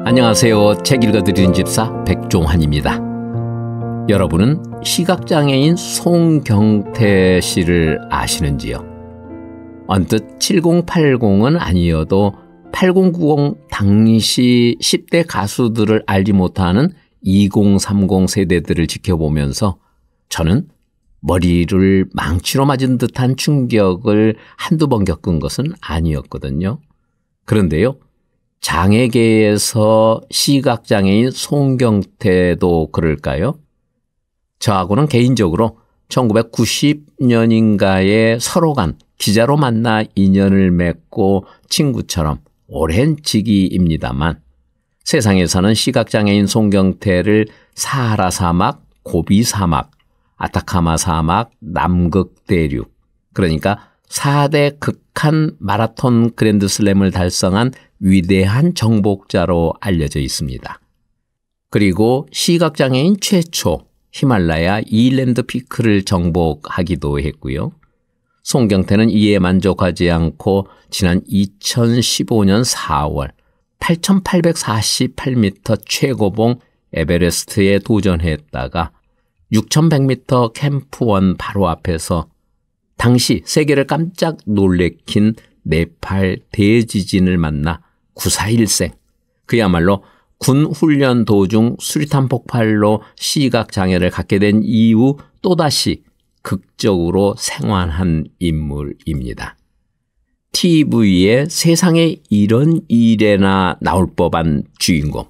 안녕하세요. 책 읽어드리는 집사 백종환입니다. 여러분은 시각장애인 송경태 씨를 아시는지요? 언뜻 7080은 아니어도 8090 당시 10대 가수들을 알지 못하는 2030 세대들을 지켜보면서 저는 머리를 망치로 맞은 듯한 충격을 한두 번 겪은 것은 아니었거든요. 그런데요, 장애계에서 시각장애인 송경태도 그럴까요? 저하고는 개인적으로 1990년인가에 서로 간 기자로 만나 인연을 맺고 친구처럼 오랜 지기입니다만 세상에서는 시각장애인 송경태를 사하라 사막, 고비 사막, 아타카마 사막, 남극 대륙, 그러니까 4대 극한 마라톤 그랜드슬램을 달성한 위대한 정복자로 알려져 있습니다. 그리고 시각장애인 최초 히말라야 이랜드 피크를 정복하기도 했고요. 송경태는 이에 만족하지 않고 지난 2015년 4월 8,848m 최고봉 에베레스트에 도전했다가 6,100m 캠프1 바로 앞에서 당시 세계를 깜짝 놀래킨 네팔 대지진을 만나 구사일생, 그야말로 군 훈련 도중 수리탄 폭발로 시각장애를 갖게 된 이후 또다시 극적으로 생還한 인물입니다. TV에 세상에 이런 일에나 나올 법한 주인공,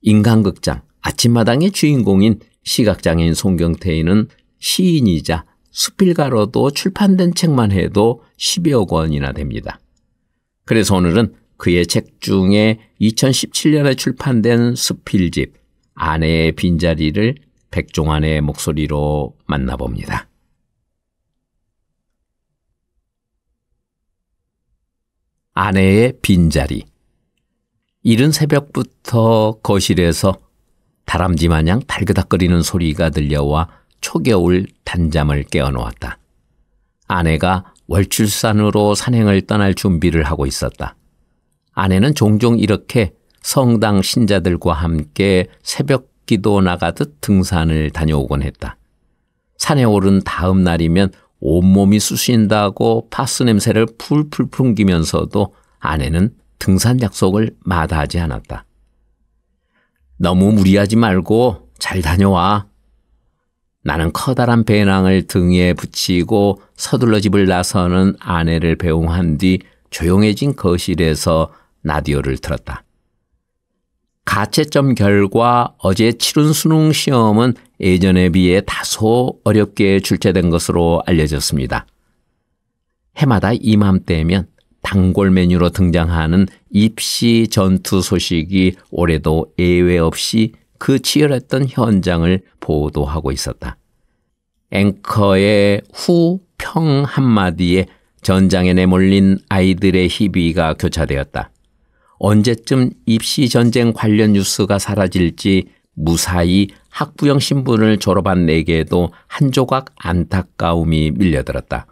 인간극장 아침마당의 주인공인 시각장애인 송경태는 시인이자 수필가로도 출판된 책만 해도 10여 권이나 됩니다. 그래서 오늘은 그의 책 중에 2017년에 출판된 수필집 아내의 빈자리를 백종환의 목소리로 만나봅니다. 아내의 빈자리. 이른 새벽부터 거실에서 다람쥐 마냥 달그닥거리는 소리가 들려와 초겨울 단잠을 깨어놓았다. 아내가 월출산으로 산행을 떠날 준비를 하고 있었다. 아내는 종종 이렇게 성당 신자들과 함께 새벽 기도 나가듯 등산을 다녀오곤 했다. 산에 오른 다음 날이면 온몸이 쑤신다고 파스 냄새를 풀풀 풍기면서도 아내는 등산 약속을 마다하지 않았다. 너무 무리하지 말고 잘 다녀와. 나는 커다란 배낭을 등에 붙이고 서둘러 집을 나서는 아내를 배웅한 뒤 조용해진 거실에서 라디오를 틀었다. 가채점 결과 어제 치른 수능 시험은 예전에 비해 다소 어렵게 출제된 것으로 알려졌습니다. 해마다 이맘때면 단골 메뉴로 등장하는 입시 전투 소식이 올해도 예외 없이 그 치열했던 현장을 보도하고 있었다. 앵커의 후, 평 한마디에 전장에 내몰린 아이들의 희비가 교차되었다. 언제쯤 입시 전쟁 관련 뉴스가 사라질지 무사히 학부형 신분을 졸업한 내게도 한 조각 안타까움이 밀려들었다.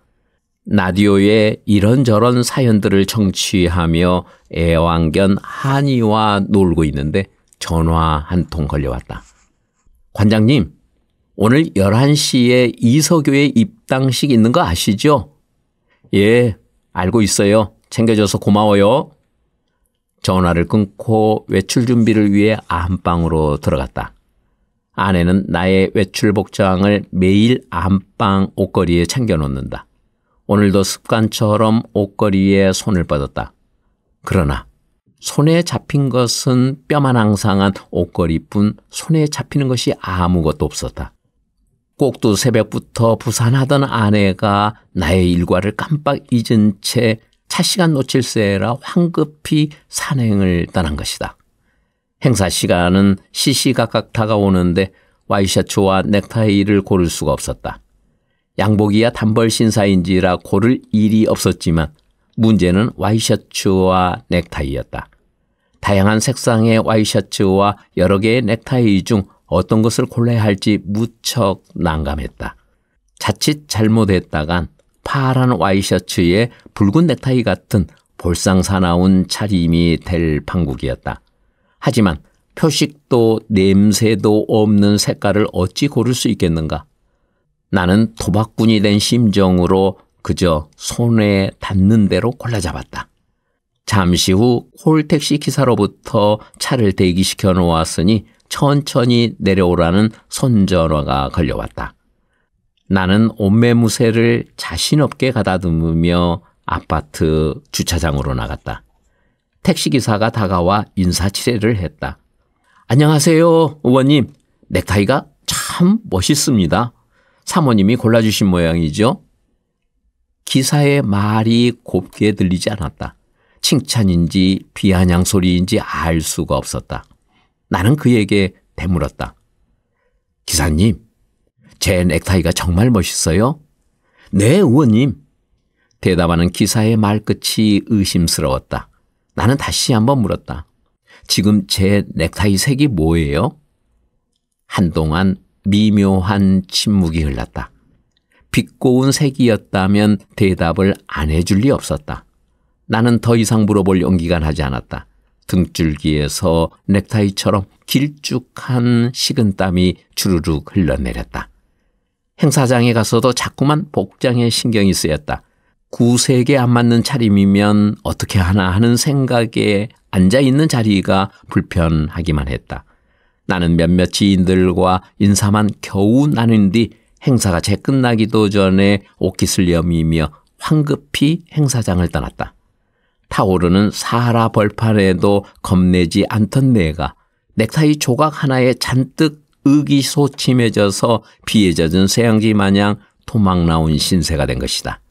라디오에 이런저런 사연들을 청취하며 애완견 한이와 놀고 있는데 전화 한 통 걸려왔다. 관장님, 오늘 11시에 이서교회 입당식 있는 거 아시죠? 예, 알고 있어요. 챙겨줘서 고마워요. 전화를 끊고 외출 준비를 위해 안방으로 들어갔다. 아내는 나의 외출 복장을 매일 안방 옷걸이에 챙겨놓는다. 오늘도 습관처럼 옷걸이에 손을 뻗었다. 그러나 손에 잡힌 것은 뼈만 앙상한 옷걸이뿐 손에 잡히는 것이 아무것도 없었다. 꼭두 새벽부터 부산하던 아내가 나의 일과를 깜빡 잊은 채 차 시간 놓칠세라 황급히 산행을 떠난 것이다. 행사 시간은 시시각각 다가오는데 와이셔츠와 넥타이를 고를 수가 없었다. 양복이야 단벌 신사인지라 고를 일이 없었지만 문제는 와이셔츠와 넥타이였다. 다양한 색상의 와이셔츠와 여러 개의 넥타이 중 어떤 것을 골라야 할지 무척 난감했다. 자칫 잘못했다간 파란 와이셔츠에 붉은 넥타이 같은 볼상사나운 차림이 될 판국이었다. 하지만 표식도 냄새도 없는 색깔을 어찌 고를 수 있겠는가? 나는 도박꾼이 된 심정으로 그저 손에 닿는 대로 골라잡았다. 잠시 후 콜택시 기사로부터 차를 대기시켜 놓았으니 천천히 내려오라는 손전화가 걸려왔다. 나는 옷매무새를 자신 없게 가다듬으며 아파트 주차장으로 나갔다. 택시기사가 다가와 인사치레를 했다. 안녕하세요, 의원님. 넥타이가 참 멋있습니다. 사모님이 골라주신 모양이죠? 기사의 말이 곱게 들리지 않았다. 칭찬인지 비아냥 소리인지 알 수가 없었다. 나는 그에게 되물었다. 기사님, 제 넥타이가 정말 멋있어요? 네, 의원님. 대답하는 기사의 말끝이 의심스러웠다. 나는 다시 한번 물었다. 지금 제 넥타이 색이 뭐예요? 한동안 미묘한 침묵이 흘렀다. 빛고운 색이었다면 대답을 안 해줄 리 없었다. 나는 더 이상 물어볼 용기가 나지 않았다. 등줄기에서 넥타이처럼 길쭉한 식은땀이 주르륵 흘러내렸다. 행사장에 가서도 자꾸만 복장에 신경이 쓰였다. 구색에 안 맞는 차림이면 어떻게 하나 하는 생각에 앉아있는 자리가 불편하기만 했다. 나는 몇몇 지인들과 인사만 겨우 나눈 뒤 행사가 채 끝나기도 전에 옷깃을여미며 황급히 행사장을 떠났다. 타오르는 사하라 벌판에도 겁내지 않던 내가 넥타이 조각 하나에 잔뜩 의기소침해져서 비에 젖은 새양지 마냥 토막 나온 신세가 된 것이다.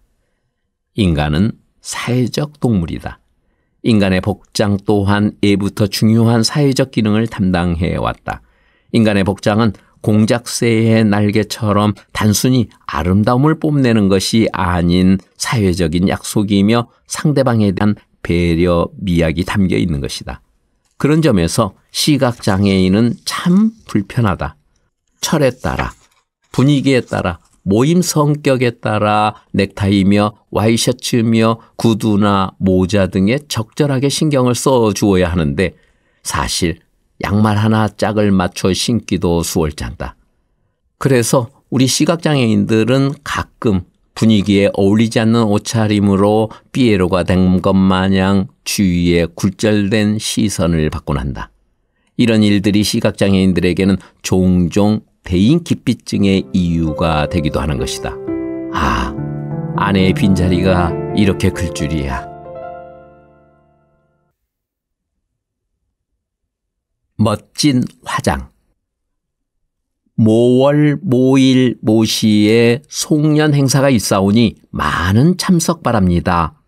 인간은 사회적 동물이다. 인간의 복장 또한 예부터 중요한 사회적 기능을 담당해왔다. 인간의 복장은 공작새의 날개처럼 단순히 아름다움을 뽐내는 것이 아닌 사회적인 약속이며 상대방에 대한 배려, 미학이 담겨 있는 것이다. 그런 점에서 시각장애인은 참 불편하다. 철에 따라, 분위기에 따라, 모임 성격에 따라 넥타이며 와이셔츠며 구두나 모자 등에 적절하게 신경을 써 주어야 하는데 사실 양말 하나 짝을 맞춰 신기도 수월찮다. 그래서 우리 시각장애인들은 가끔 분위기에 어울리지 않는 옷차림으로 삐에로가 된 것 마냥 주위에 굴절된 시선을 받곤 한다. 이런 일들이 시각장애인들에게는 종종 대인기피증의 이유가 되기도 하는 것이다. 아, 아내의 빈자리가 이렇게 클 줄이야. 멋진 화장. 모월, 모일, 모시에 송년 행사가 있사오니 많은 참석 바랍니다.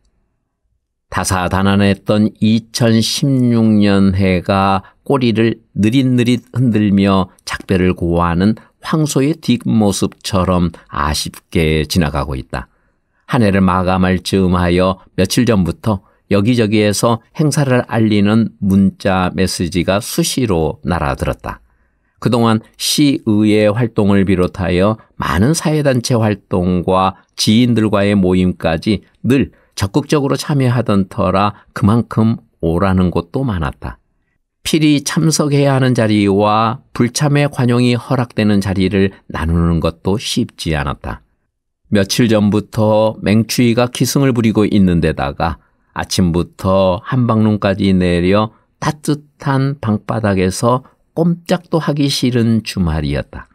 다사다난했던 2016년 해가 꼬리를 느릿느릿 흔들며 작별을 고하는 황소의 뒷모습처럼 아쉽게 지나가고 있다. 한 해를 마감할 즈음하여 며칠 전부터 여기저기에서 행사를 알리는 문자 메시지가 수시로 날아들었다. 그동안 시의회 활동을 비롯하여 많은 사회단체 활동과 지인들과의 모임까지 늘 적극적으로 참여하던 터라 그만큼 오라는 곳도 많았다. 필히 참석해야 하는 자리와 불참의 관용이 허락되는 자리를 나누는 것도 쉽지 않았다. 며칠 전부터 맹추위가 기승을 부리고 있는 데다가 아침부터 한방눈까지 내려 따뜻한 방바닥에서 꼼짝도 하기 싫은 주말이었다.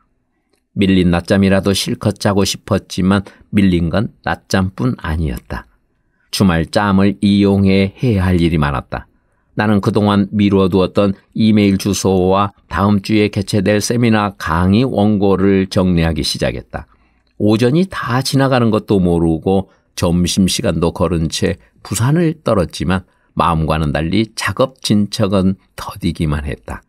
밀린 낮잠이라도 실컷 자고 싶었지만 밀린 건 낮잠뿐 아니었다. 주말 짬을 이용해 해야 할 일이 많았다. 나는 그동안 미뤄두었던 이메일 주소와 다음 주에 개최될 세미나 강의 원고를 정리하기 시작했다. 오전이 다 지나가는 것도 모르고 점심시간도 걸은 채 부산을 떨었지만 마음과는 달리 작업 진척은 더디기만 했다.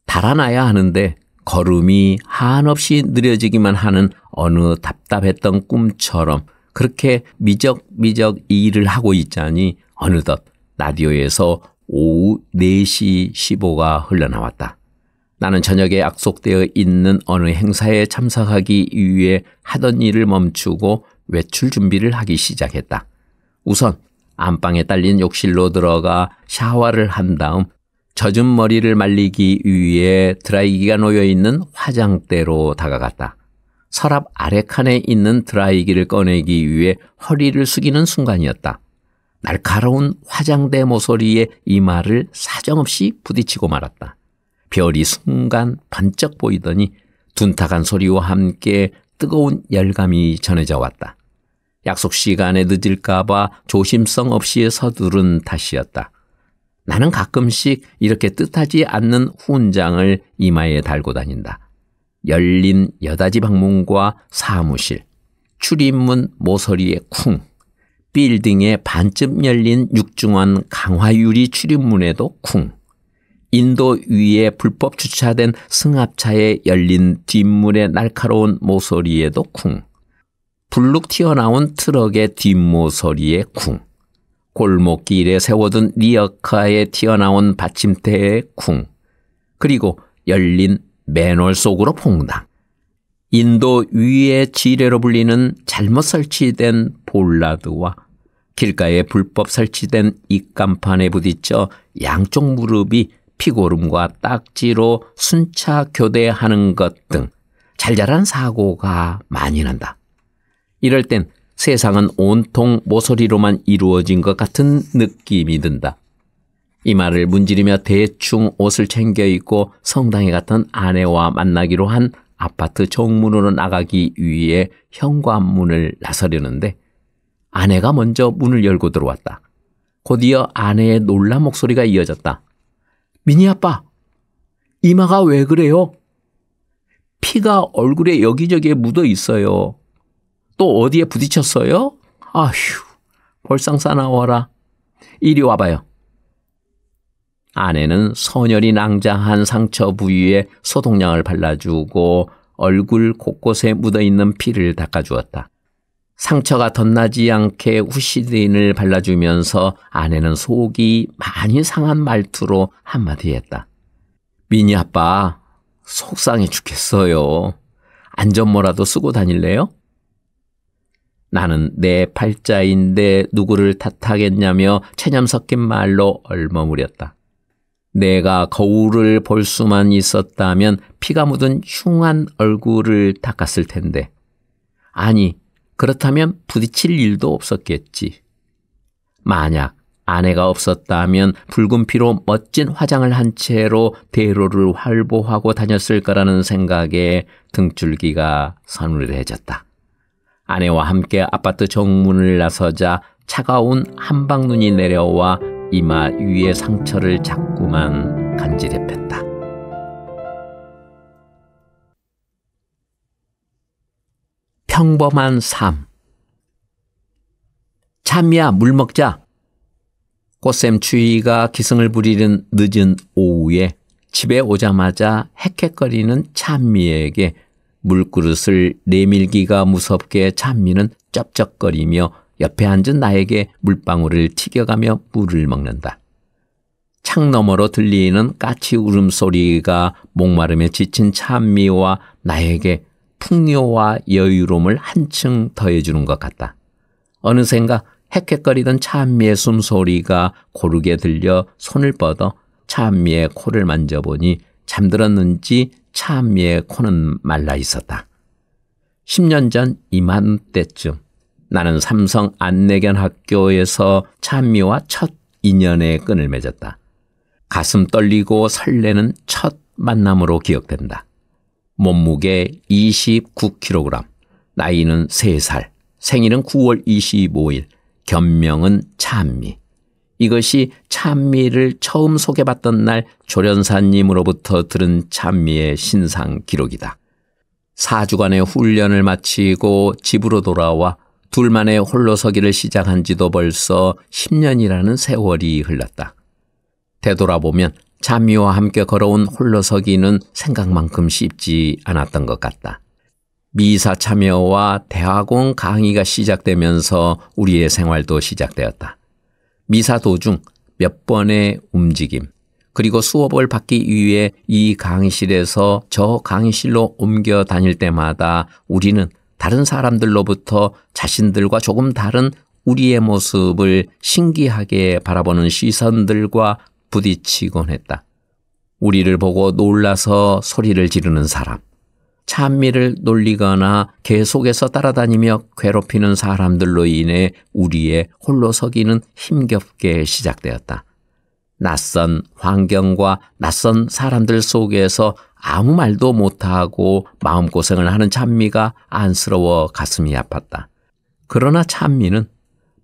달아나야 하는데 걸음이 한없이 느려지기만 하는 어느 답답했던 꿈처럼 그렇게 미적미적 일을 하고 있자니 어느덧 라디오에서 오후 4시 15가 흘러나왔다. 나는 저녁에 약속되어 있는 어느 행사에 참석하기 위해 하던 일을 멈추고 외출 준비를 하기 시작했다. 우선 안방에 딸린 욕실로 들어가 샤워를 한 다음 젖은 머리를 말리기 위해 드라이기가 놓여있는 화장대로 다가갔다. 서랍 아래 칸에 있는 드라이기를 꺼내기 위해 허리를 숙이는 순간이었다. 날카로운 화장대 모서리에 이마를 사정없이 부딪히고 말았다. 별이 순간 번쩍 보이더니 둔탁한 소리와 함께 뜨거운 열감이 전해져 왔다. 약속 시간에 늦을까봐 조심성 없이 서두른 탓이었다. 나는 가끔씩 이렇게 뜻하지 않는 훈장을 이마에 달고 다닌다. 열린 여닫이 방문과 사무실, 출입문 모서리에 쿵, 빌딩의 반쯤 열린 육중한 강화유리 출입문에도 쿵, 인도 위에 불법 주차된 승합차에 열린 뒷문의 날카로운 모서리에도 쿵, 불룩 튀어나온 트럭의 뒷모서리에 쿵, 골목길에 세워둔 리어카에 튀어나온 받침대에 쿵, 그리고 열린 맨홀 속으로 퐁당. 인도 위의 지뢰로 불리는 잘못 설치된 볼라드와 길가에 불법 설치된 입간판에 부딪혀 양쪽 무릎이 피고름과 딱지로 순차 교대하는 것 등 잘잘한 사고가 많이 난다. 이럴 땐 세상은 온통 모서리로만 이루어진 것 같은 느낌이 든다. 이마를 문지르며 대충 옷을 챙겨 입고 성당에 갔던 아내와 만나기로 한 아파트 정문으로 나가기 위해 현관문을 나서려는데 아내가 먼저 문을 열고 들어왔다. 곧이어 아내의 놀란 목소리가 이어졌다. 미니 아빠, 이마가 왜 그래요? 피가 얼굴에 여기저기에 묻어 있어요. 또 어디에 부딪혔어요? 아휴, 볼상 싸나워라. 이리 와봐요. 아내는 선열이 낭자한 상처 부위에 소독약을 발라주고 얼굴 곳곳에 묻어있는 피를 닦아주었다. 상처가 덧나지 않게 후시딘을 발라주면서 아내는 속이 많이 상한 말투로 한마디 했다. 미니 아빠, 속상해 죽겠어요. 안전모라도 쓰고 다닐래요? 나는 내 팔자인데 누구를 탓하겠냐며 체념 섞인 말로 얼머무렸다. 내가 거울을 볼 수만 있었다면 피가 묻은 흉한 얼굴을 닦았을 텐데. 아니, 그렇다면 부딪힐 일도 없었겠지. 만약 아내가 없었다면 붉은 피로 멋진 화장을 한 채로 대로를 활보하고 다녔을 거라는 생각에 등줄기가 서늘해졌다. 아내와 함께 아파트 정문을 나서자 차가운 한방눈이 내려와 이마 위의 상처를 자꾸만 간지럽혔다. 평범한 삶. 참이야, 물 먹자. 꽃샘추위가 기승을 부리는 늦은 오후에 집에 오자마자 헥헥거리는 찬미에게 물그릇을 내밀기가 무섭게 찬미는 쩝쩝거리며 옆에 앉은 나에게 물방울을 튀겨가며 물을 먹는다. 창 너머로 들리는 까치 울음소리가 목마름에 지친 찬미와 나에게 풍요와 여유로움을 한층 더해주는 것 같다. 어느샌가 헥헥거리던 찬미의 숨소리가 고르게 들려 손을 뻗어 찬미의 코를 만져보니 잠들었는지 찬미의 코는 말라 있었다. 10년 전 이맘때쯤 나는 삼성 안내견 학교에서 찬미와 첫 인연의 끈을 맺었다. 가슴 떨리고 설레는 첫 만남으로 기억된다. 몸무게 29kg, 나이는 3살, 생일은 9월 25일, 견명은 찬미. 이것이 찬미를 처음 소개받던 날 조련사님으로부터 들은 찬미의 신상 기록이다. 4주간의 훈련을 마치고 집으로 돌아와 둘만의 홀로서기를 시작한 지도 벌써 10년이라는 세월이 흘렀다. 되돌아보면 찬미와 함께 걸어온 홀로서기는 생각만큼 쉽지 않았던 것 같다. 미사 참여와 대학원 강의가 시작되면서 우리의 생활도 시작되었다. 미사 도중 몇 번의 움직임, 그리고 수업을 받기 위해 이 강의실에서 저 강의실로 옮겨 다닐 때마다 우리는 다른 사람들로부터 자신들과 조금 다른 우리의 모습을 신기하게 바라보는 시선들과 부딪히곤 했다. 우리를 보고 놀라서 소리를 지르는 사람, 찬미를 놀리거나 계속해서 따라다니며 괴롭히는 사람들로 인해 우리의 홀로서기는 힘겹게 시작되었다. 낯선 환경과 낯선 사람들 속에서 아무 말도 못하고 마음고생을 하는 찬미가 안쓰러워 가슴이 아팠다. 그러나 찬미는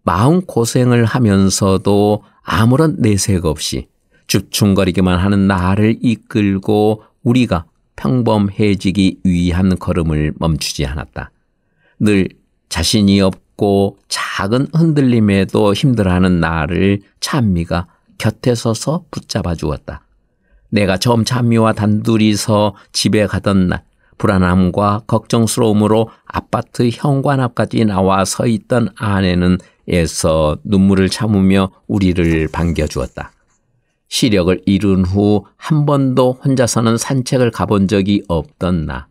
마음고생을 하면서도 아무런 내색 없이 주춤거리기만 하는 나를 이끌고 우리가 평범해지기 위한 걸음을 멈추지 않았다. 늘 자신이 없고 작은 흔들림에도 힘들어하는 나를 찬미가 곁에 서서 붙잡아 주었다. 내가 처음 찬미와 단둘이서 집에 가던 날, 불안함과 걱정스러움으로 아파트 현관 앞까지 나와 서 있던 아내는 애써 눈물을 참으며 우리를 반겨주었다. 시력을 잃은 후 한 번도 혼자서는 산책을 가본 적이 없던 나,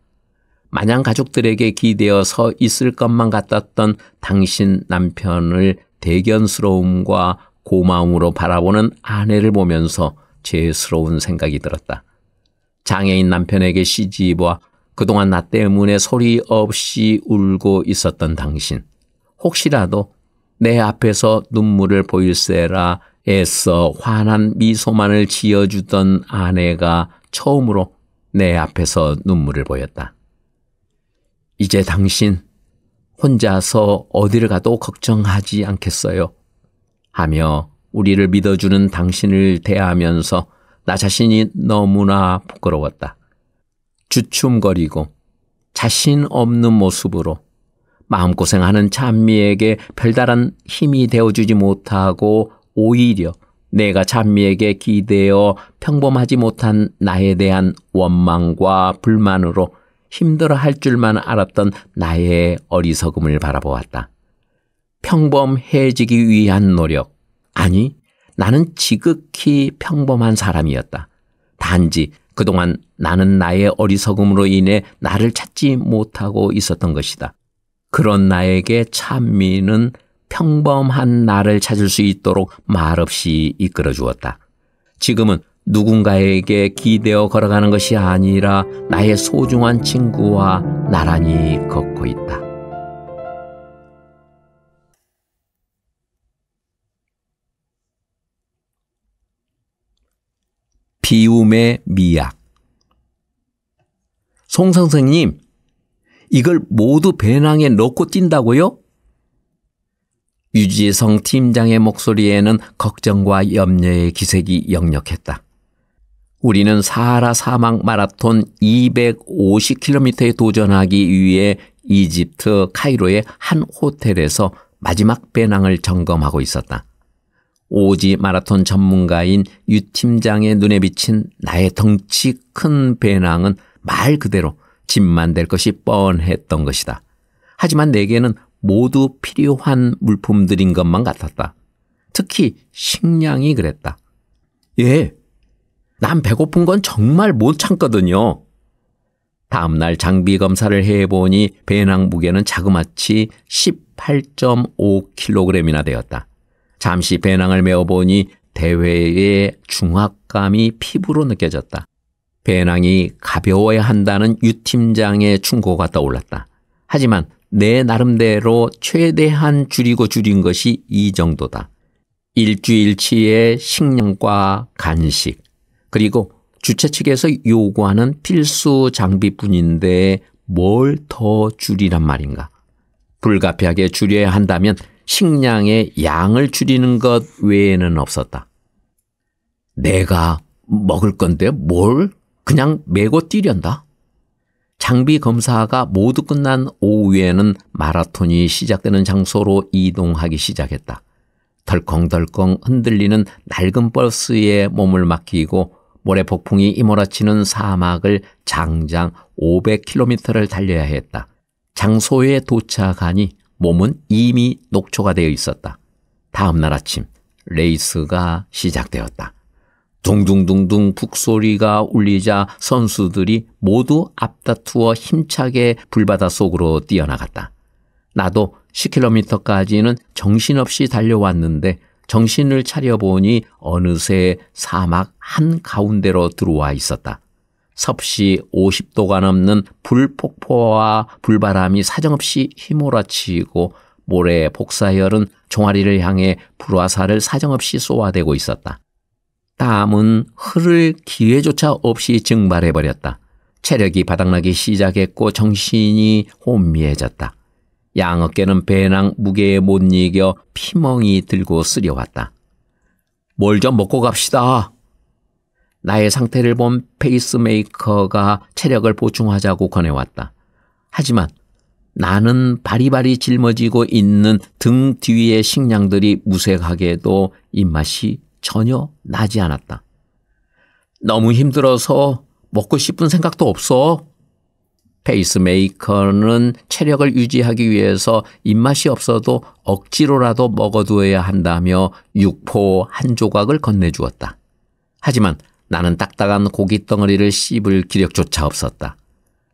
마냥 가족들에게 기대어 서 있을 것만 같았던 당신 남편을 대견스러움과 고마움으로 바라보는 아내를 보면서 죄스러운 생각이 들었다. 장애인 남편에게 시집와 그동안 나 때문에 소리 없이 울고 있었던 당신, 혹시라도 내 앞에서 눈물을 보일세라 애써 환한 미소만을 지어주던 아내가 처음으로 내 앞에서 눈물을 보였다. 이제 당신 혼자서 어디를 가도 걱정하지 않겠어요? 하며 우리를 믿어주는 당신을 대하면서 나 자신이 너무나 부끄러웠다. 주춤거리고 자신 없는 모습으로 마음고생하는 찬미에게 별다른 힘이 되어주지 못하고 오히려 내가 찬미에게 기대어 평범하지 못한 나에 대한 원망과 불만으로 힘들어할 줄만 알았던 나의 어리석음을 바라보았다. 평범해지기 위한 노력, 아니 나는 지극히 평범한 사람이었다. 단지 그동안 나는 나의 어리석음으로 인해 나를 찾지 못하고 있었던 것이다. 그런 나에게 찬미는 평범한 나를 찾을 수 있도록 말없이 이끌어 주었다. 지금은 누군가에게 기대어 걸어가는 것이 아니라 나의 소중한 친구와 나란히 걷고 있다. 비움의 미학. 송 선생님, 이걸 모두 배낭에 넣고 뛴다고요? 유지성 팀장의 목소리에는 걱정과 염려의 기색이 역력했다. 우리는 사하라 사막 마라톤 250km에 도전하기 위해 이집트 카이로의 한 호텔에서 마지막 배낭을 점검하고 있었다. 오지 마라톤 전문가인 유 팀장의 눈에 비친 나의 덩치 큰 배낭은 말 그대로 짐만 될 것이 뻔했던 것이다. 하지만 내게는 모두 필요한 물품들인 것만 같았다. 특히 식량이 그랬다. 예, 난 배고픈 건 정말 못 참거든요. 다음날 장비 검사를 해보니 배낭 무게는 자그마치 18.5kg이나 되었다. 잠시 배낭을 메어보니 대회의 중압감이 피부로 느껴졌다. 배낭이 가벼워야 한다는 유 팀장의 충고가 떠올랐다. 하지만 내 나름대로 최대한 줄인 것이 이 정도다. 일주일치의 식량과 간식, 그리고 주최 측에서 요구하는 필수 장비뿐인데 뭘 더 줄이란 말인가. 불가피하게 줄여야 한다면 식량의 양을 줄이는 것 외에는 없었다. 내가 먹을 건데 뭘 그냥 메고 뛰련다? 장비 검사가 모두 끝난 오후에는 마라톤이 시작되는 장소로 이동하기 시작했다. 덜컹덜컹 흔들리는 낡은 버스에 몸을 맡기고 모래 폭풍이 휘몰아치는 사막을 장장 500km를 달려야 했다. 장소에 도착하니 몸은 이미 녹초가 되어 있었다. 다음 날 아침 레이스가 시작되었다. 둥둥둥둥 북소리가 울리자 선수들이 모두 앞다투어 힘차게 불바다 속으로 뛰어나갔다. 나도 10km까지는 정신없이 달려왔는데 정신을 차려보니 어느새 사막 한가운데로 들어와 있었다. 섭씨 50도가 넘는 불폭포와 불바람이 사정없이 휘몰아치고 모래 복사열은 종아리를 향해 불화살을 사정없이 쏘아대고 있었다. 땀은 흐를 기회조차 없이 증발해버렸다. 체력이 바닥나기 시작했고 정신이 혼미해졌다. 양어깨는 배낭 무게에 못 이겨 피멍이 들고 쓰려왔다. 뭘 좀 먹고 갑시다. 나의 상태를 본 페이스메이커가 체력을 보충하자고 권해왔다. 하지만 나는 바리바리 짊어지고 있는 등 뒤의 식량들이 무색하게도 입맛이 전혀 나지 않았다. 너무 힘들어서 먹고 싶은 생각도 없어. 페이스메이커는 체력을 유지하기 위해서 입맛이 없어도 억지로라도 먹어두어야 한다며 육포 한 조각을 건네주었다. 하지만 나는 딱딱한 고기 덩어리를 씹을 기력조차 없었다.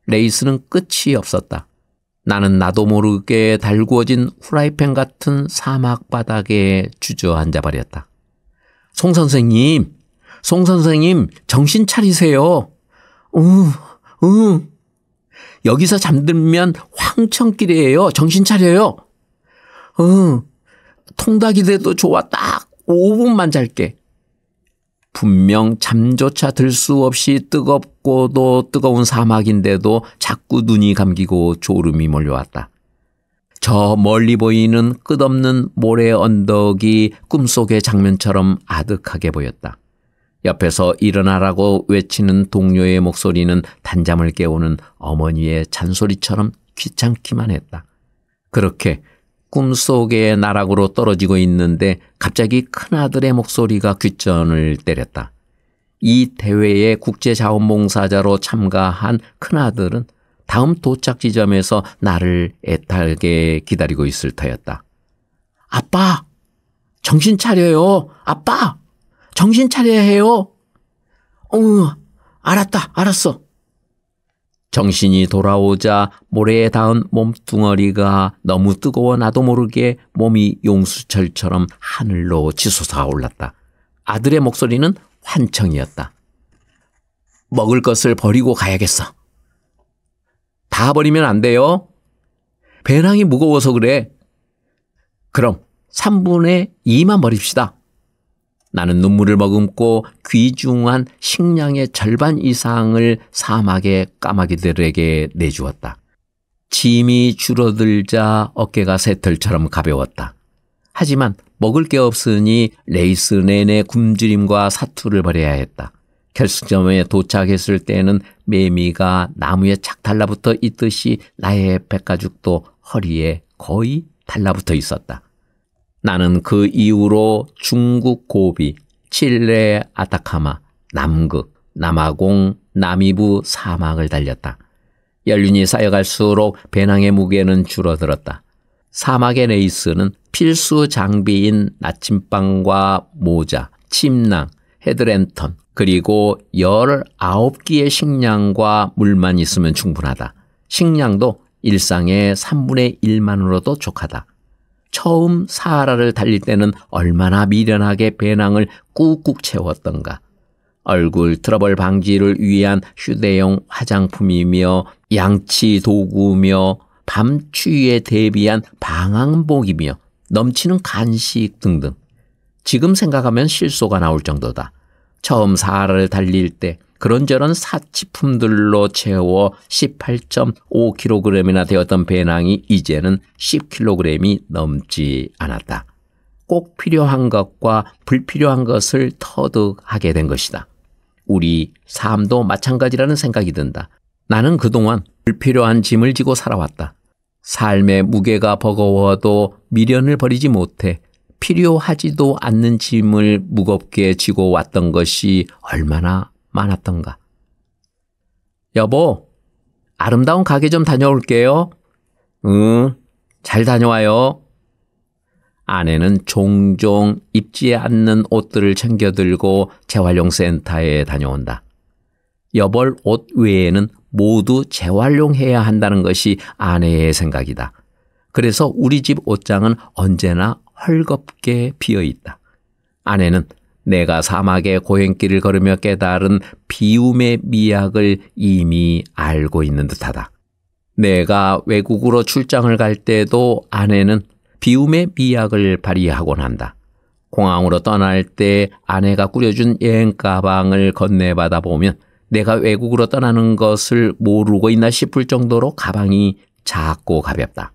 레이스는 끝이 없었다. 나는 나도 모르게 달구어진 후라이팬 같은 사막 바닥에 주저앉아 버렸다. 송 선생님, 정신 차리세요. 여기서 잠들면 황천길이에요. 정신 차려요. 통닭이 돼도 좋아. 딱 5분만 잘게. 분명 잠조차 들 수 없이 뜨겁고도 뜨거운 사막인데도 자꾸 눈이 감기고 졸음이 몰려왔다. 저 멀리 보이는 끝없는 모래 언덕이 꿈속의 장면처럼 아득하게 보였다. 옆에서 일어나라고 외치는 동료의 목소리는 단잠을 깨우는 어머니의 잔소리처럼 귀찮기만 했다. 그렇게 꿈속의 나락으로 떨어지고 있는데 갑자기 큰아들의 목소리가 귓전을 때렸다. 이 대회에 국제자원봉사자로 참가한 큰아들은 다음 도착 지점에서 나를 애타게 기다리고 있을 터였다. 아빠! 정신 차려요! 아빠! 정신 차려야 해요! 알았어. 정신이 돌아오자 모래에 닿은 몸뚱어리가 너무 뜨거워 나도 모르게 몸이 용수철처럼 하늘로 치솟아 올랐다. 아들의 목소리는 환청이었다. 먹을 것을 버리고 가야겠어. 다 버리면 안 돼요. 배낭이 무거워서 그래. 그럼 3분의 2만 버립시다. 나는 눈물을 머금고 귀중한 식량의 절반 이상을 사막의 까마귀들에게 내주었다. 짐이 줄어들자 어깨가 새털처럼 가벼웠다. 하지만 먹을 게 없으니 레이스 내내 굶주림과 사투를 벌여야 했다. 결승점에 도착했을 때는 매미가 나무에 착 달라붙어 있듯이 나의 백가죽도 허리에 거의 달라붙어 있었다. 나는 그 이후로 중국 고비, 칠레 아타카마, 남극, 남아공, 나미부 사막을 달렸다. 연륜이 쌓여갈수록 배낭의 무게는 줄어들었다. 사막의 레이스는 필수 장비인 나침반과 모자, 침낭, 헤드랜턴, 그리고 19개의 식량과 물만 있으면 충분하다. 식량도 일상의 3분의 1만으로도 족하다. 처음 사하라를 달릴 때는 얼마나 미련하게 배낭을 꾹꾹 채웠던가. 얼굴 트러블 방지를 위한 휴대용 화장품이며 양치 도구며 밤 추위에 대비한 방한복이며 넘치는 간식 등등. 지금 생각하면 실소가 나올 정도다. 처음 사하라를 달릴 때 그런저런 사치품들로 채워 18.5kg이나 되었던 배낭이 이제는 10kg이 넘지 않았다. 꼭 필요한 것과 불필요한 것을 터득하게 된 것이다. 우리 삶도 마찬가지라는 생각이 든다. 나는 그동안 불필요한 짐을 지고 살아왔다. 삶의 무게가 버거워도 미련을 버리지 못해 필요하지도 않는 짐을 무겁게 지고 왔던 것이 얼마나 많았던가. 여보, 아름다운 가게 좀 다녀올게요. 잘 다녀와요. 아내는 종종 입지 않는 옷들을 챙겨 들고 재활용 센터에 다녀온다. 여벌 옷 외에는 모두 재활용해야 한다는 것이 아내의 생각이다. 그래서 우리 집 옷장은 언제나 헐겁게 비어 있다. 아내는 내가 사막의 고행길을 걸으며 깨달은 비움의 미학을 이미 알고 있는 듯하다. 내가 외국으로 출장을 갈 때도 아내는 비움의 미학을 발휘하곤 한다. 공항으로 떠날 때 아내가 꾸려준 여행 가방을 건네받아 보면 내가 외국으로 떠나는 것을 모르고 있나 싶을 정도로 가방이 작고 가볍다.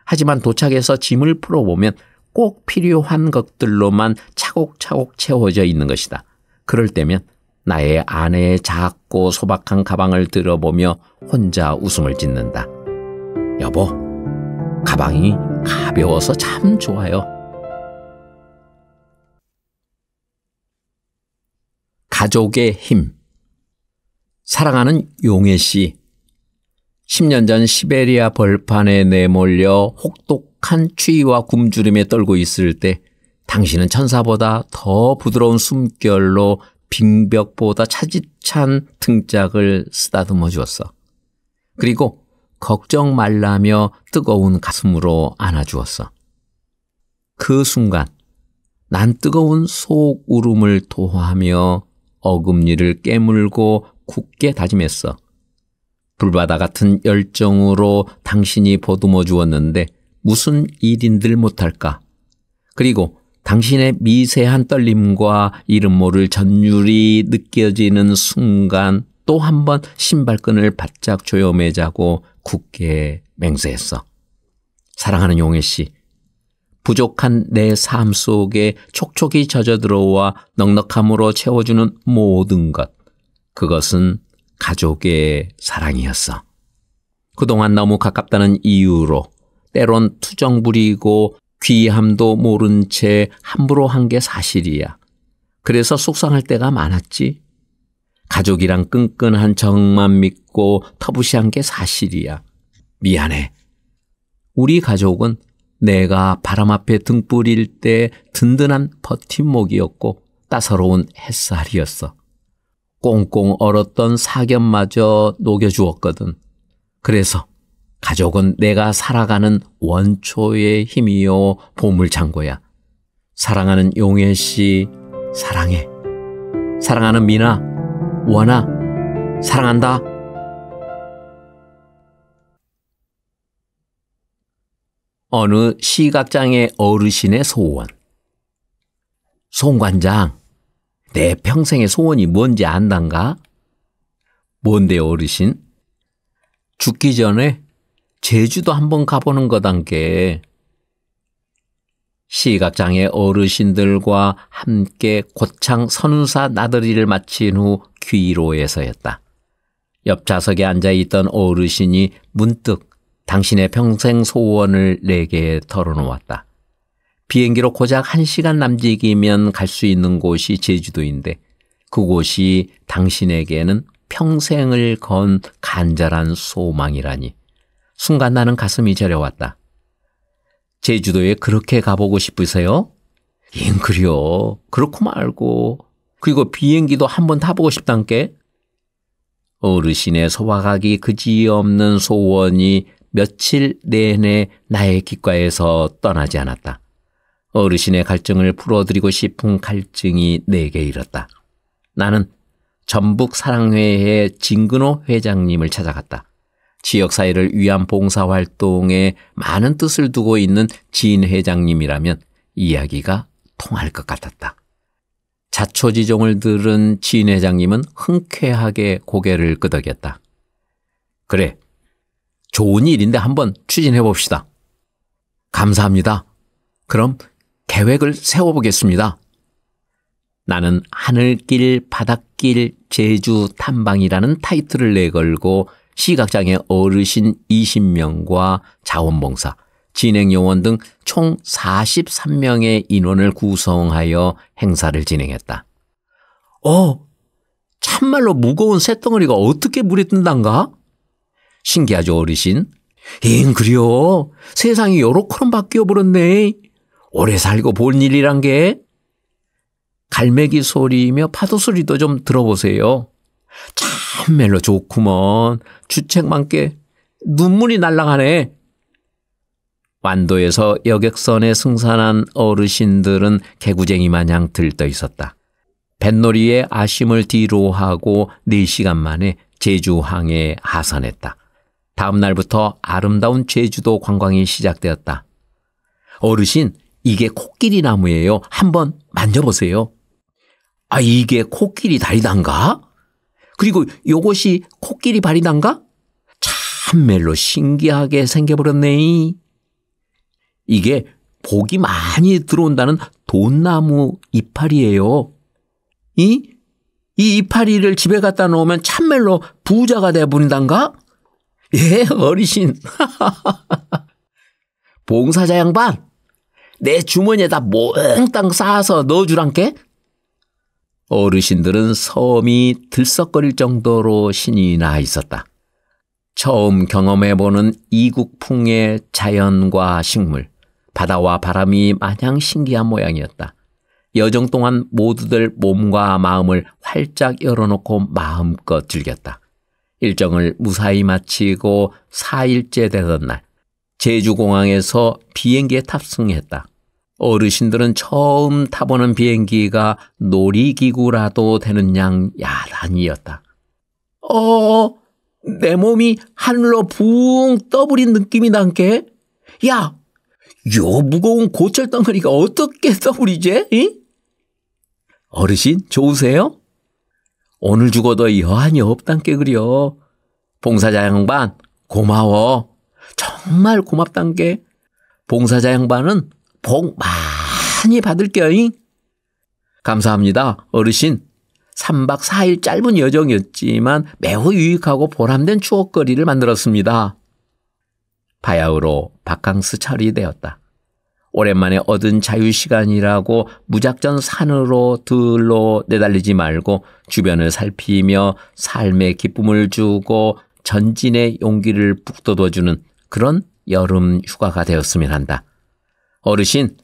하지만 도착해서 짐을 풀어보면 꼭 필요한 것들로만 차곡차곡 채워져 있는 것이다. 그럴 때면 나의 아내의 작고 소박한 가방을 들어보며 혼자 웃음을 짓는다. 여보, 가방이 가벼워서 참 좋아요. 가족의 힘. 사랑하는 용혜 씨, 10년 전 시베리아 벌판에 내몰려 혹독한 추위와 굶주림에 떨고 있을 때 당신은 천사보다 더 부드러운 숨결로 빙벽보다 차디찬 등짝을 쓰다듬어 주었어. 그리고 걱정 말라며 뜨거운 가슴으로 안아주었어. 그 순간 난 뜨거운 속 울음을 토하며 어금니를 깨물고 굳게 다짐했어. 불바다 같은 열정으로 당신이 보듬어 주었는데 무슨 일인들 못할까? 그리고 당신의 미세한 떨림과 이름 모를 전율이 느껴지는 순간 또 한 번 신발끈을 바짝 조여매자고 굳게 맹세했어. 사랑하는 용혜 씨, 부족한 내 삶 속에 촉촉이 젖어들어와 넉넉함으로 채워주는 모든 것, 그것은 가족의 사랑이었어. 그동안 너무 가깝다는 이유로 때론 투정 부리고 귀함도 모른 채 함부로 한 게 사실이야. 그래서 속상할 때가 많았지. 가족이란 끈끈한 정만 믿고 터부시한 게 사실이야. 미안해. 우리 가족은 내가 바람 앞에 등 뿌릴 때 든든한 버팀목이었고 따사로운 햇살이었어. 꽁꽁 얼었던 사견마저 녹여주었거든. 그래서 가족은 내가 살아가는 원초의 힘이요 보물창고야. 사랑하는 용혜 씨, 사랑해. 사랑하는 미나, 원아, 사랑한다. 어느 시각장애 어르신의 소원. 송관장, 내 평생의 소원이 뭔지 안단가? 뭔데요, 어르신? 죽기 전에 제주도 한번 가보는 거단께. 시각장애 어르신들과 함께 고창 선운사 나들이를 마친 후 귀로에서였다. 옆 좌석에 앉아있던 어르신이 문득 당신의 평생 소원을 내게 털어놓았다. 비행기로 고작 1시간 남짓이면 갈 수 있는 곳이 제주도인데 그곳이 당신에게는 평생을 건 간절한 소망이라니. 순간 나는 가슴이 저려왔다. 제주도에 그렇게 가보고 싶으세요? 그려. 그렇고 말고. 그리고 비행기도 한번 타보고 싶단께. 어르신의 소화하기 그지없는 소원이 며칠 내내 나의 귓가에서 떠나지 않았다. 어르신의 갈증을 풀어드리고 싶은 갈증이 내게 일었다. 나는 전북사랑회의 진근호 회장님을 찾아갔다. 지역사회를 위한 봉사활동에 많은 뜻을 두고 있는 진 회장님이라면 이야기가 통할 것 같았다. 자초지종을 들은 진 회장님은 흔쾌하게 고개를 끄덕였다. 그래, 좋은 일인데 한번 추진해 봅시다. 감사합니다. 그럼 계획을 세워보겠습니다. 나는 하늘길, 바닷길, 제주 탐방이라는 타이틀을 내걸고 시각장애 어르신 20명과 자원봉사, 진행요원 등 총 43명의 인원을 구성하여 행사를 진행했다. 참말로 무거운 쇳덩어리가 어떻게 물에 뜬단가? 신기하죠, 어르신? 그려. 세상이 요렇게는 바뀌어버렸네. 오래 살고 본 일이란 게. 갈매기 소리며 파도 소리도 좀 들어보세요. 참말로 좋구먼. 주책만께 눈물이 날아가네. 완도에서 여객선에 승선한 어르신들은 개구쟁이 마냥 들떠 있었다. 뱃놀이에 아심을 뒤로하고 4시간 만에 제주항에 하선했다. 다음 날부터 아름다운 제주도 관광이 시작되었다. 어르신, 이게 코끼리 나무예요. 한번 만져보세요. 아, 이게 코끼리 다리단가? 그리고 요것이 코끼리 발이단가? 참멜로 신기하게 생겨버렸네. 이게 복이 많이 들어온다는 돈나무 이파리예요. 이 이파리를 집에 갖다 놓으면 참멜로 부자가 돼버린단가? 예, 어르신. 봉사자 양반, 내 주머니에다 몽땅 싸서 넣어주란께? 어르신들은 섬이 들썩거릴 정도로 신이 나 있었다. 처음 경험해보는 이국풍의 자연과 식물, 바다와 바람이 마냥 신기한 모양이었다. 여정 동안 모두들 몸과 마음을 활짝 열어놓고 마음껏 즐겼다. 일정을 무사히 마치고 4일째 되던 날, 제주공항에서 비행기에 탑승했다. 어르신들은 처음 타보는 비행기가 놀이기구라도 되는 양 야단이었다. 내 몸이 하늘로 붕 떠버린 느낌이 난게? 야, 요 무거운 고철 덩어리가 어떻게 떠버리지? 응? 어르신 좋으세요? 오늘 죽어도 여한이 없단께 그려. 봉사자 양반 고마워. 정말 고맙단께. 봉사자 양반은 복 많이 받을게요. 감사합니다, 어르신. 3박 4일 짧은 여정이었지만 매우 유익하고 보람된 추억거리를 만들었습니다. 바야흐로 바캉스 철이 되었다. 오랜만에 얻은 자유시간이라고 무작정 산으로 들로 내달리지 말고 주변을 살피며 삶의 기쁨을 주고 전진의 용기를 북돋워주는 그런 여름 휴가가 되었으면 한다. 어르신,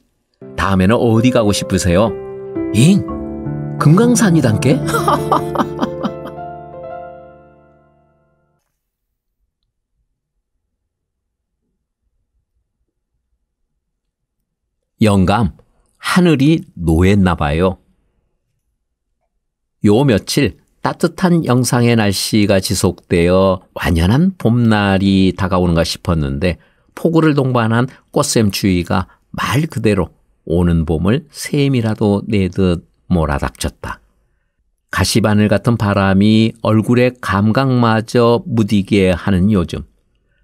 다음에는 어디 가고 싶으세요? 금강산이단께? 영감, 하늘이 노했나 봐요. 요 며칠 따뜻한 영상의 날씨가 지속되어 완연한 봄날이 다가오는가 싶었는데 폭우를 동반한 꽃샘추위가 말 그대로 오는 봄을 샘이라도 내듯 몰아닥쳤다. 가시바늘 같은 바람이 얼굴에 감각마저 무디게 하는 요즘,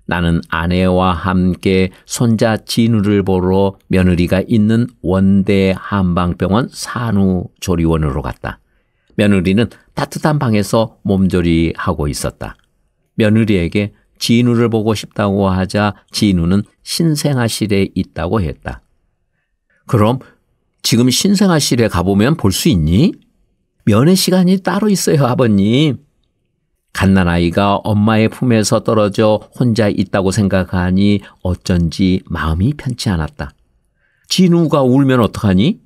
나는 아내와 함께 손자 진우를 보러 며느리가 있는 원대 한방병원 산후조리원으로 갔다. 며느리는 따뜻한 방에서 몸조리하고 있었다. 며느리에게 진우를 보고 싶다고 하자 진우는 신생아실에 있다고 했다. 그럼 지금 신생아실에 가보면 볼 수 있니? 면회 시간이 따로 있어요, 아버님. 갓난아이가 엄마의 품에서 떨어져 혼자 있다고 생각하니 어쩐지 마음이 편치 않았다. 진우가 울면 어떡하니?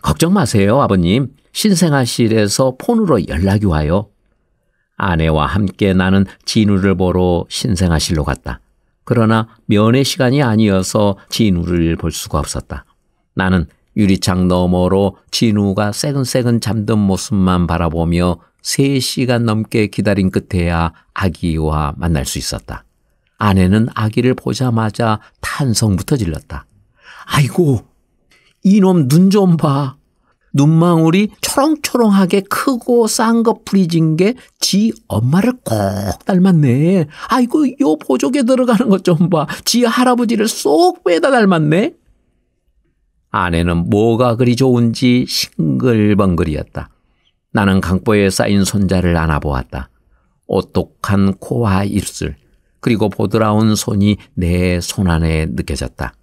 걱정 마세요, 아버님. 신생아실에서 폰으로 연락이 와요. 아내와 함께 나는 진우를 보러 신생아실로 갔다. 그러나 면회 시간이 아니어서 진우를 볼 수가 없었다. 나는 유리창 너머로 진우가 새근새근 잠든 모습만 바라보며 3시간 넘게 기다린 끝에야 아기와 만날 수 있었다. 아내는 아기를 보자마자 탄성부터 질렀다. 아이고, 이놈 눈 좀 봐. 눈망울이 초롱초롱하게 크고 쌍꺼풀이 게 지 엄마를 꼭 닮았네. 아이고, 요 보조개 들어가는 것 좀 봐. 지 할아버지를 쏙 빼다 닮았네. 아내는 뭐가 그리 좋은지 싱글벙글이었다. 나는 강보에 쌓인 손자를 안아보았다. 오똑한 코와 입술, 그리고 보드라운 손이 내 손 안에 느껴졌다.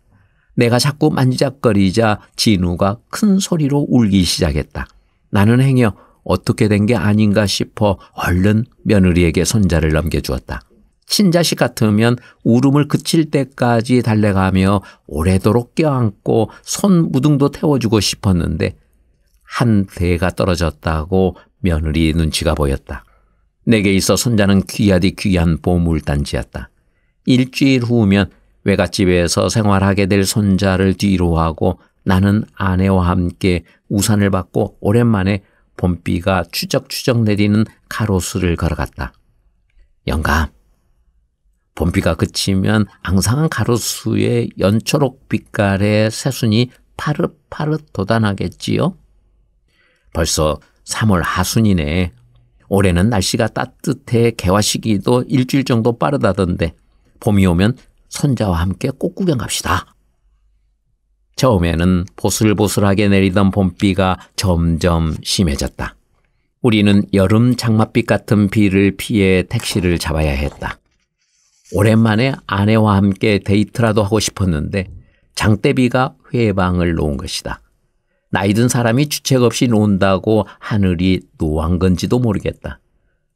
내가 자꾸 만지작거리자 진우가 큰 소리로 울기 시작했다. 나는 행여 어떻게 된 게 아닌가 싶어 얼른 며느리에게 손자를 넘겨주었다. 친자식 같으면 울음을 그칠 때까지 달래가며 오래도록 껴안고 손 무등도 태워주고 싶었는데 한 대가 떨어졌다고 며느리 눈치가 보였다. 내게 있어 손자는 귀하디 귀한 보물단지였다. 일주일 후면 외갓집에서 생활하게 될 손자를 뒤로하고 나는 아내와 함께 우산을 받고 오랜만에 봄비가 추적추적 내리는 가로수를 걸어갔다. 영감, 봄비가 그치면 앙상한 가로수에 연초록 빛깔의 새순이 파릇파릇 돋아나겠지요? 벌써 3월 하순이네. 올해는 날씨가 따뜻해 개화 시기도 일주일 정도 빠르다던데 봄이 오면 손자와 함께 꽃구경 갑시다. 처음에는 보슬보슬하게 내리던 봄비가 점점 심해졌다. 우리는 여름 장맛빛 같은 비를 피해 택시를 잡아야 했다. 오랜만에 아내와 함께 데이트라도 하고 싶었는데 장대비가 회방을 놓은 것이다. 나이든 사람이 주책 없이 논다고 하늘이 노한 건지도 모르겠다.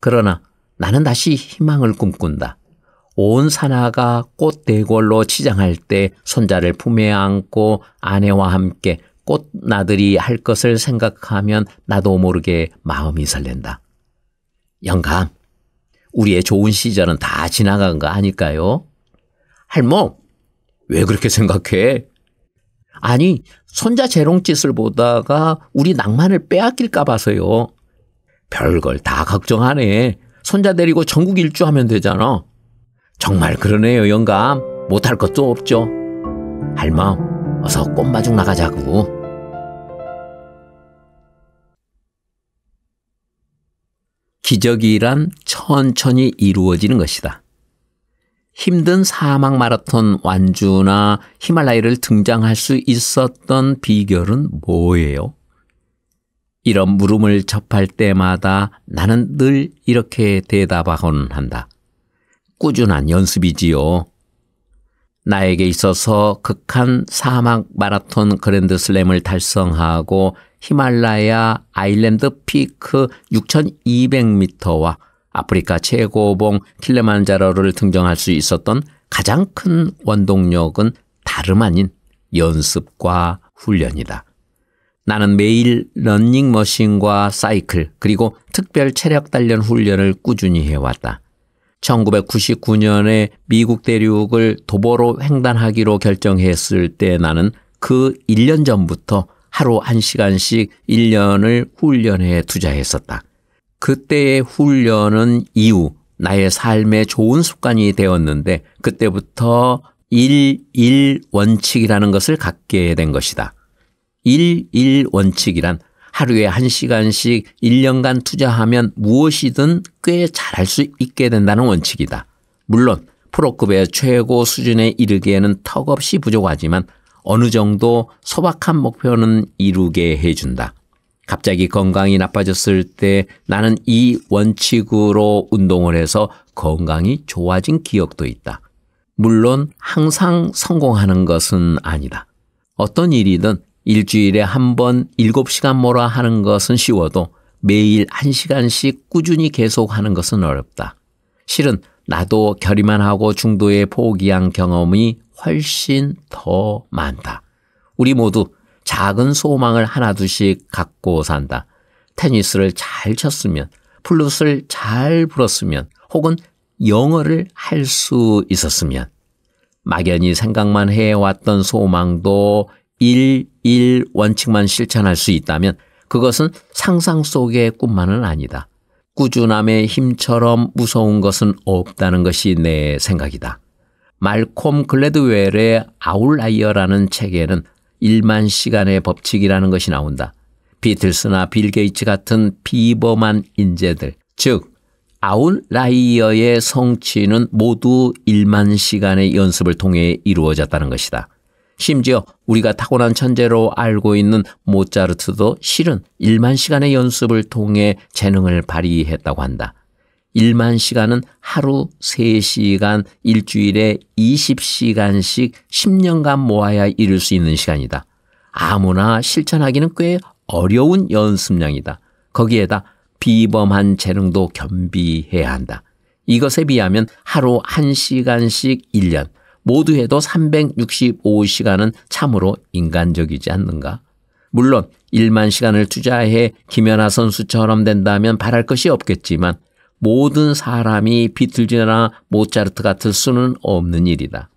그러나 나는 다시 희망을 꿈꾼다. 온 산하가 꽃대궐로 치장할 때 손자를 품에 안고 아내와 함께 꽃나들이 할 것을 생각하면 나도 모르게 마음이 설렌다. 영감, 우리의 좋은 시절은 다 지나간 거 아닐까요? 할멈, 왜 그렇게 생각해? 아니, 손자 재롱짓을 보다가 우리 낭만을 빼앗길까 봐서요. 별걸 다 걱정하네. 손자 데리고 전국 일주하면 되잖아. 정말 그러네요, 영감. 못할 것도 없죠. 할멈, 어서 꽃마중 나가자고. 기적이란 천천히 이루어지는 것이다. 힘든 사막 마라톤 완주나 히말라야를 등장할 수 있었던 비결은 뭐예요? 이런 물음을 접할 때마다 나는 늘 이렇게 대답하곤 한다. 꾸준한 연습이지요. 나에게 있어서 극한 사막 마라톤 그랜드슬램을 달성하고 히말라야 아일랜드 피크 6,200m와 아프리카 최고봉 킬리만자로를 등정할 수 있었던 가장 큰 원동력은 다름 아닌 연습과 훈련이다. 나는 매일 러닝머신과 사이클 그리고 특별 체력 단련 훈련을 꾸준히 해왔다. 1999년에 미국 대륙을 도보로 횡단하기로 결정했을 때 나는 그 1년 전부터 하루 1시간씩 1년을 훈련에 투자했었다. 그때의 훈련은 이후 나의 삶의 좋은 습관이 되었는데 그때부터 1-1 원칙이라는 것을 갖게 된 것이다. 1-1 원칙이란 하루에 1시간씩 1년간 투자하면 무엇이든 꽤 잘할 수 있게 된다는 원칙이다. 물론 프로급의 최고 수준에 이르기에는 턱없이 부족하지만 어느 정도 소박한 목표는 이루게 해준다. 갑자기 건강이 나빠졌을 때 나는 이 원칙으로 운동을 해서 건강이 좋아진 기억도 있다. 물론 항상 성공하는 것은 아니다. 어떤 일이든 일주일에 한 번 7시간 몰아 하는 것은 쉬워도 매일 1시간씩 꾸준히 계속하는 것은 어렵다. 실은 나도 결의만 하고 중도에 포기한 경험이 훨씬 더 많다. 우리 모두 작은 소망을 하나둘씩 갖고 산다. 테니스를 잘 쳤으면, 플룻을 잘 불었으면, 혹은 영어를 할 수 있었으면, 막연히 생각만 해왔던 소망도 1-1 원칙만 실천할 수 있다면 그것은 상상 속의 꿈만은 아니다. 꾸준함의 힘처럼 무서운 것은 없다는 것이 내 생각이다. 말콤 글래드웰의 아웃라이어라는 책에는 1만 시간의 법칙이라는 것이 나온다. 비틀스나 빌 게이츠 같은 비범한 인재들, 즉 아웃라이어의 성취는 모두 1만 시간의 연습을 통해 이루어졌다는 것이다. 심지어 우리가 타고난 천재로 알고 있는 모차르트도 실은 1만 시간의 연습을 통해 재능을 발휘했다고 한다. 1만 시간은 하루 3시간, 일주일에 20시간씩 10년간 모아야 이룰 수 있는 시간이다. 아무나 실천하기는 꽤 어려운 연습량이다. 거기에다 비범한 재능도 겸비해야 한다. 이것에 비하면 하루 1시간씩 1년, 모두 해도 365시간은 참으로 인간적이지 않는가? 물론 1만 시간을 투자해 김연아 선수처럼 된다면 바랄 것이 없겠지만 모든 사람이 비틀즈나 모차르트 같을 수는 없는 일이다.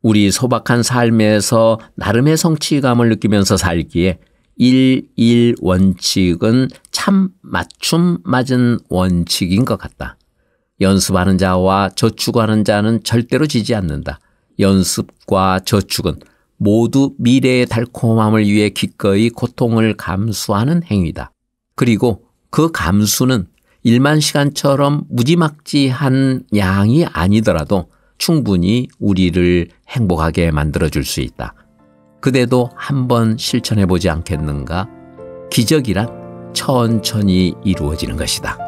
우리 소박한 삶에서 나름의 성취감을 느끼면서 살기에 1-1 원칙은 참 맞춤 맞은 원칙인 것 같다. 연습하는 자와 저축하는 자는 절대로 지지 않는다. 연습과 저축은 모두 미래의 달콤함을 위해 기꺼이 고통을 감수하는 행위다. 그리고 그 감수는 일만 시간처럼 무지막지한 양이 아니더라도 충분히 우리를 행복하게 만들어줄 수 있다. 그대도 한번 실천해보지 않겠는가? 기적이란 천천히 이루어지는 것이다.